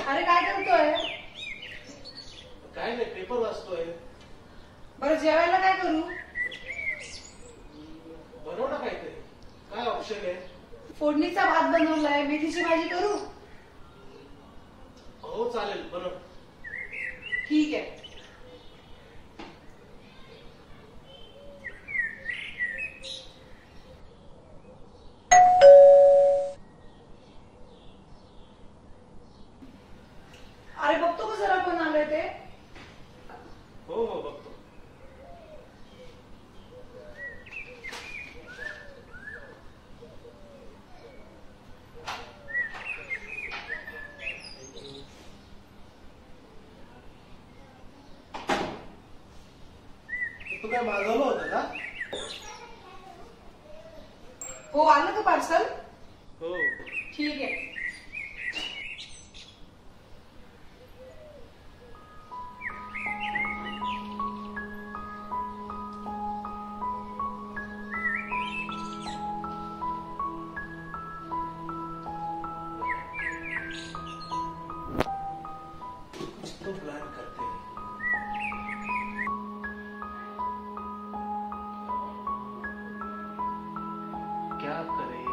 अरे काय करतोय? काय नाही, पेपर वाचतोय. बरं जेवायला काय करू? बनव ना काहीतरी. काय ऑप्शन आहे? फोडणीचा भात बनवलाय, मेथीची भाजी करू? हो चालेल, बनव. ठीक आहे. अरे बघतो का जरा कोण आलंय ते? हो हो बघतो. तू काय मागवलं होतं का? हो आलं का पार्सल? हो. ठीक आहे. कुछ तो प्लान करते हैं. क्या करें?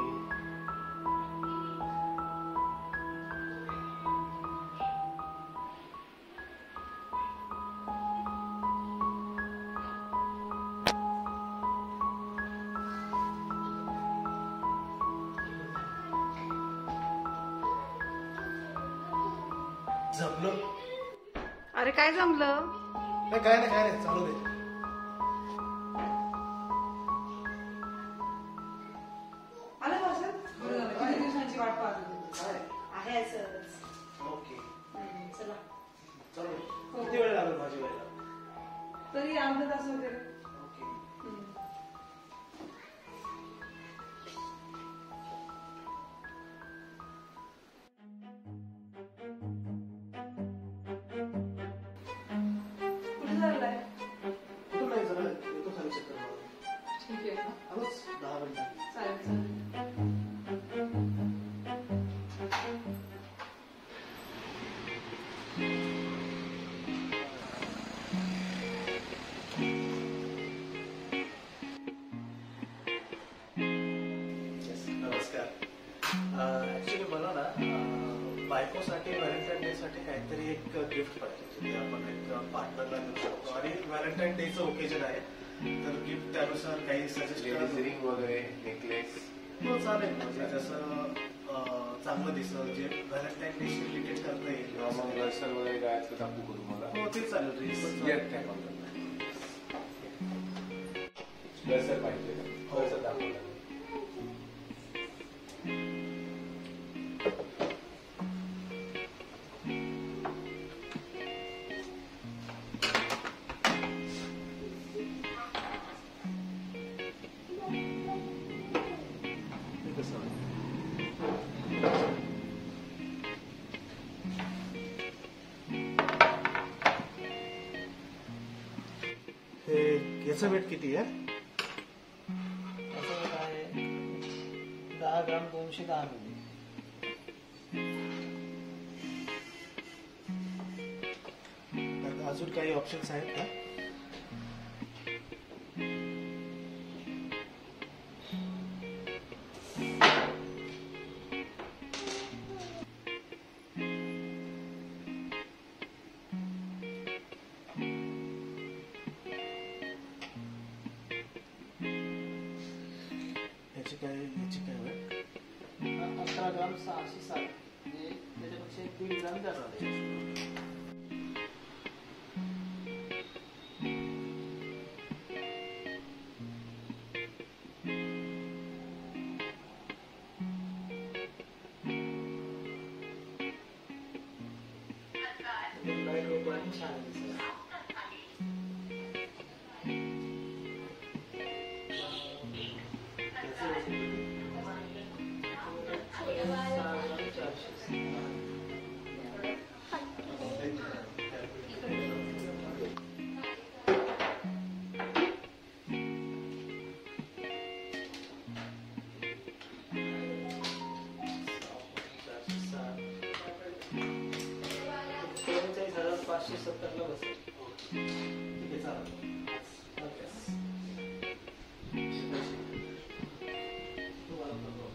जमलं? अरे काय जमलं? नाही काय नाही चालू दे. आलं पार्सल? बरं झालं, किती दिवसांची वाट पाहत होती. काय? आहे असंच. ओके चला. चालू. किती वेळ लागेल भाजी व्हायला? तरी अर्धा तास वगैरे. ओके. कुठे चाललाय? कुठं नाही, जरा येतो खाली चक्कर मारून. ठीक आहे. आलोच 10 मिनिटांनी. चालेल चालेल. Yes, नमस्कार. ऍक्च्युली मला ना बायकोसाठी व्हॅलेंटाईन डे साठी काहीतरी एक गिफ्ट पाहिजे, जे आपण एक पार्टनरला देऊ शकतो. आणि व्हॅलेंटाईन डेचं ओकेजन आहे, तर गिफ्ट त्यानुसार काही सजेस्ट रिंग वगैरे, नेकलेस. हो चालेल. म्हणजे जसं चांगलं दिसलं, जे व्हॅलेंटाईन डेशी रिलेटेड करता येईल. मग लसर वगैरे गायचं दाखवू का तुम्हाला? हो ते चालेल. येत नाही मला. लसर पाहिजे का? हो. लसर दाखवलं. हे याचं वेट किती आहे? असं काय 10 ग्राम 210 मिली. अजून काही ऑप्शन्स आहेत का? याची काय वेट? 11 ग्राम 660, म्हणजे त्याच्यापेक्षा 1-1.5 ग्राम जास्त आहे. लाईट वगैरे पण छान दिसतं. 570ला बसेल. ठीक आहे, चालेल. तुम्हाला पण बघू.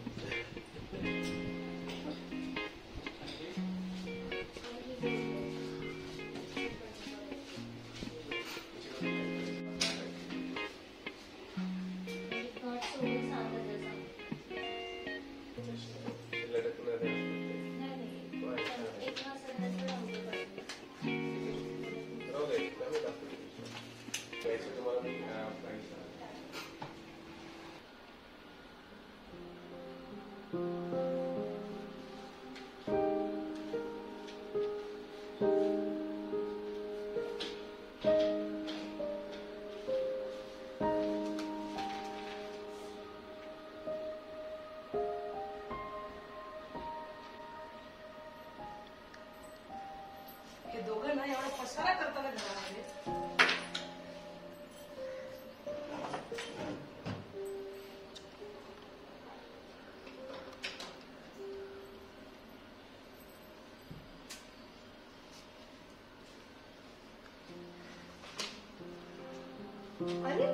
हे दोघं ना एवढा पसारा करताना घरामध्ये. अरे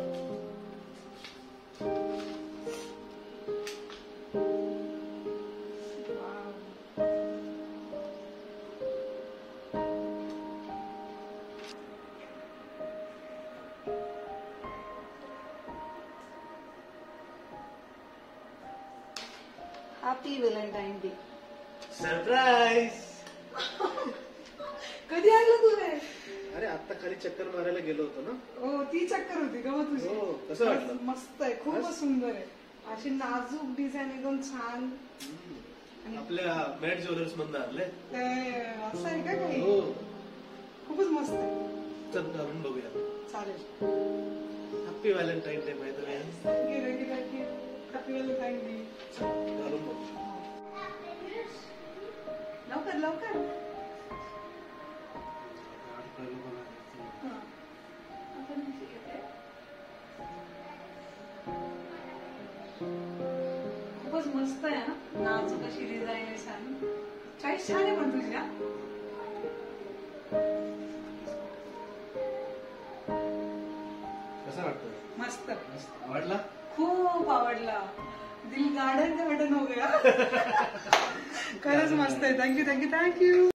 हॅपी व्हॅलेंटाईन डे. सरप्राईज. कधी आलं तू रे? अरे आता खाली चक्कर मारायला गेलो होतो ना. हो ती चक्कर होती का मग तुझी? हो, कसं वाटलं? मस्त आहे, खूपच सुंदर आहे. अशी नाजूक डिझाईन एकदम छान. आणि आपल्या मॅट ज्वेलर्स मधून आणले. असं आहे का काही? हो, खूपच मस्त आहे. चल घालून बघूया. चालेल. Happy Valentine day by the way. Happy Valentine day. घालून बघू. लवकर लवकर. खूपच मस्त आहे ना, नाजूक अशी डिझाईन आहे. छान चॉईस, छान आहे पण तुझी. कसं वाटतं? मस्त. आवडला? खूप आवडला. दिल गार्डन का बटन हो गया. खरंच मस्त आहे. Thank you thank you thank you.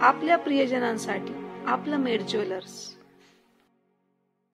आपल्या प्रियजनांसाठी आपलं मेड ज्वेलर्स.